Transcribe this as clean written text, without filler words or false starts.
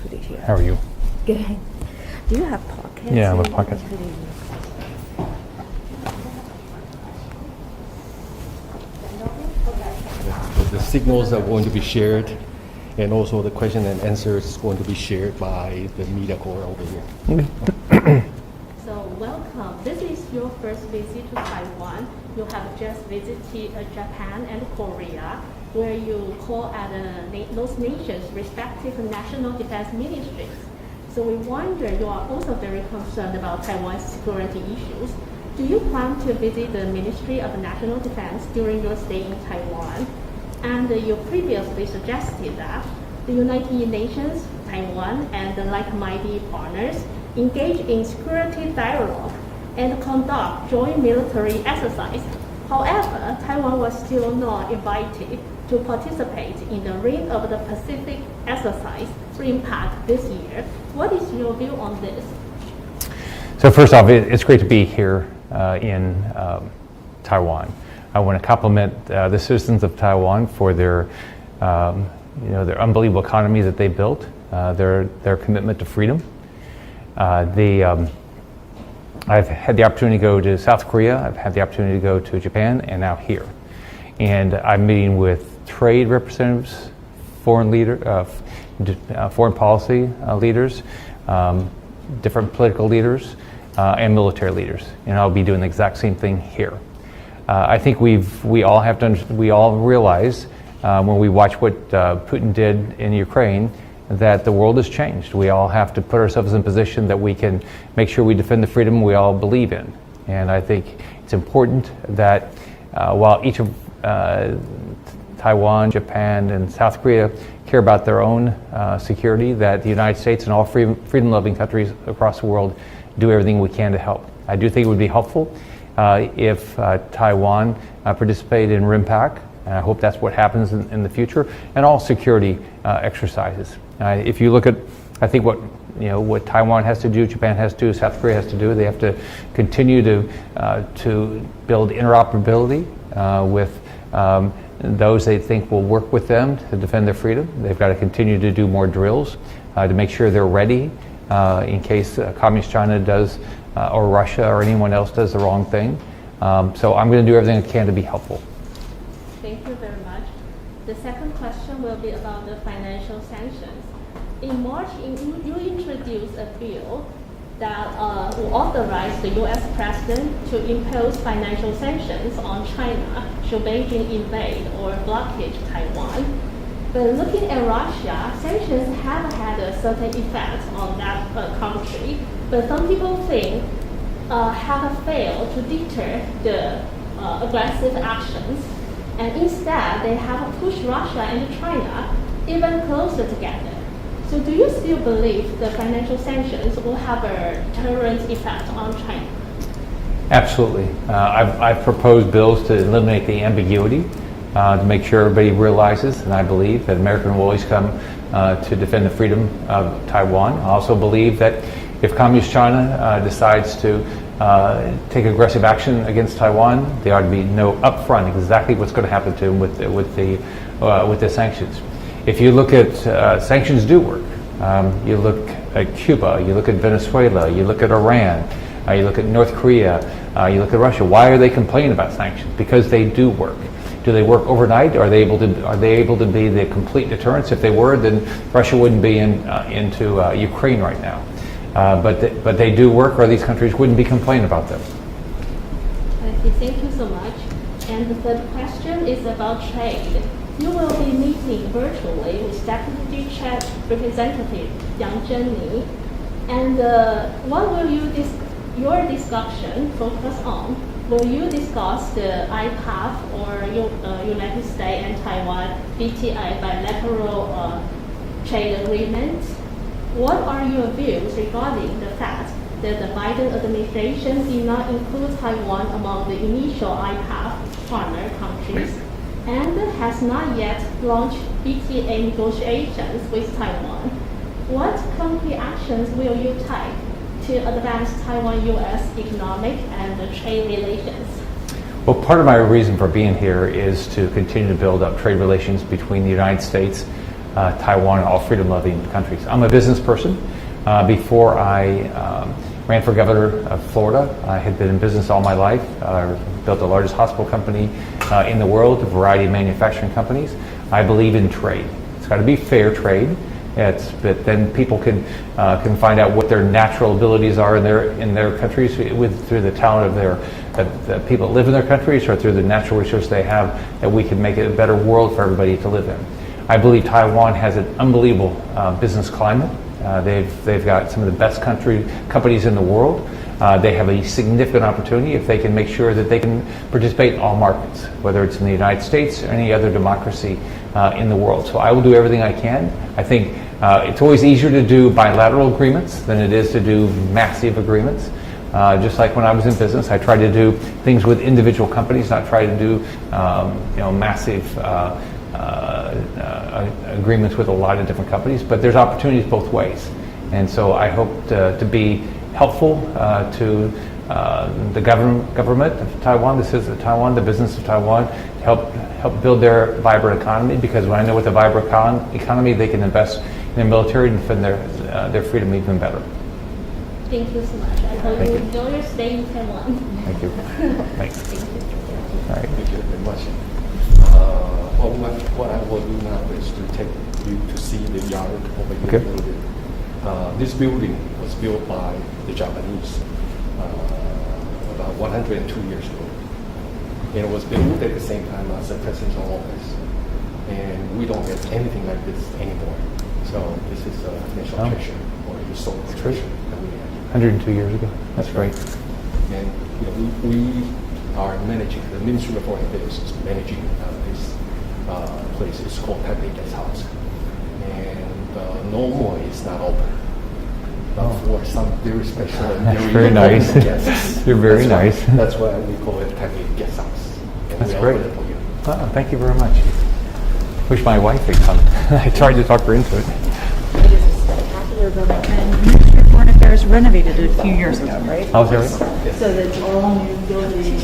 Put it here. How are you? Good. Do you have pockets? Yeah, I have pockets. The signals are going to be shared, and also the question and answers is going to be shared by the media corps over here. So welcome. This is your first visit to Taiwan. You have just visited Japan and Korea, where you call at those nations' respective national defense ministries. So we wonder, you are also very concerned about Taiwan's security issues. Do you plan to visit the Ministry of National Defense during your stay in Taiwan? And you previously suggested that the United Nations, Taiwan, and the like-minded partners engage in security dialogue and conduct joint military exercise. However, Taiwan was still not invited to participate in the Ring of the Pacific exercise RIMPAC this year. What is your view on this? So first off, it's great to be here in Taiwan. I want to compliment the citizens of Taiwan for their unbelievable economy that they built, their commitment to freedom. I've had the opportunity to go to South Korea, I've had the opportunity to go to Japan, and now here. And I'm meeting with trade representatives, foreign policy leaders, different political leaders, and military leaders. And I'll be doing the exact same thing here. I think we all realize when we watch what Putin did in Ukraine that the world has changed. We all have to put ourselves in a position that we can make sure we defend the freedom we all believe in. And I think it's important that while each of Taiwan, Japan, and South Korea care about their own security, that the United States and all freedom-loving countries across the world do everything we can to help. I do think it would be helpful if Taiwan participated in RIMPAC, and I hope that's what happens in the future, and all security exercises. If you look at, I think what Taiwan has to do, Japan has to do, South Korea has to do, they have to continue to build interoperability with those they think will work with them to defend their freedom. They've got to continue to do more drills to make sure they're ready in case Communist China does, or Russia or anyone else does the wrong thing. So I'm going to do everything I can to be helpful. Thank you very much. The second question will be about the financial sanctions. In March, you introduced a bill that will authorize the U.S. president to impose financial sanctions on China should Beijing invade or blockade Taiwan. But looking at Russia, sanctions have had a certain effect on that country, but some people think have failed to deter the aggressive actions, and instead they have pushed Russia and China even closer together. So do you still believe the financial sanctions will have a deterrent effect on China? Absolutely. I've proposed bills to eliminate the ambiguity, to make sure everybody realizes, and I believe, that America will always come to defend the freedom of Taiwan. I also believe that if Communist China decides to take aggressive action against Taiwan, there ought to be know upfront exactly what's going to happen to them with the sanctions. If you look at sanctions do work. You look at Cuba, you look at Venezuela, you look at Iran, you look at North Korea, you look at Russia. Why are they complaining about sanctions? Because they do work. Do they work overnight? Are they able to be the complete deterrence? If they were, then Russia wouldn't be into Ukraine right now. But they do work, or these countries wouldn't be complaining about them. Okay, thank you so much. And the third question is about trade. You will be meeting virtually with Deputy Trade Representative Yang Zhenni. And what will your discussion focus on? Will you discuss the IPAF or United States and Taiwan BTA bilateral trade agreement? What are your views regarding the fact that the Biden administration did not include Taiwan among the initial IPAF partner countries and has not yet launched BTA negotiations with Taiwan? What concrete actions will you take to advance Taiwan-U.S. economic and trade relations? Well, part of my reason for being here is to continue to build up trade relations between the United States Taiwan and all freedom-loving countries. I'm a business person. Before I ran for governor of Florida, I had been in business all my life. Built the largest hospital company in the world, a variety of manufacturing companies. I believe in trade. It's got to be fair trade. But then people can find out what their natural abilities are in their countries through the talent of the people that live in their countries, or through the natural resources they have, that we can make it a better world for everybody to live in. I believe Taiwan has an unbelievable business climate. They've got some of the best companies in the world. They have a significant opportunity if they can make sure that they can participate in all markets, whether it's in the United States or any other democracy in the world. So I will do everything I can. I think it's always easier to do bilateral agreements than it is to do massive agreements. Just like when I was in business, I tried to do things with individual companies, not try to do massive agreements with a lot of different companies. But there's opportunities both ways, and so I hope to be helpful to the government of Taiwan, the citizens of Taiwan, the business of Taiwan, to help build their vibrant economy. Because when I know with a vibrant economy, they can invest in their military and defend their freedom even better. Thank you so much. I hope you enjoy your stay in Taiwan. Thank you. Thanks. Thank you. All right. Thank you very much. What I will do now is to take you to see the yard over here. Okay. This building was built by the Japanese about 102 years ago. And it was built at the same time as the presidential office. And we don't get anything like this anymore. So this is a national treasure, or a historical treasure that we have. 102 years ago. That's great. And we are managing, the Ministry of Foreign Affairs is managing this place. It's called Taipei Guest House. And normally it's not open. But for some very special and very nice guests. You're very nice. That's why we call it Taipei Guest House. And That's we great. open it for you. Oh, thank you very much. Wish my wife had come. I tried to talk her into it. It is a spectacular building, and Ministry of Foreign Affairs renovated it a few years ago, right? Oh, is that right? So that's all new building.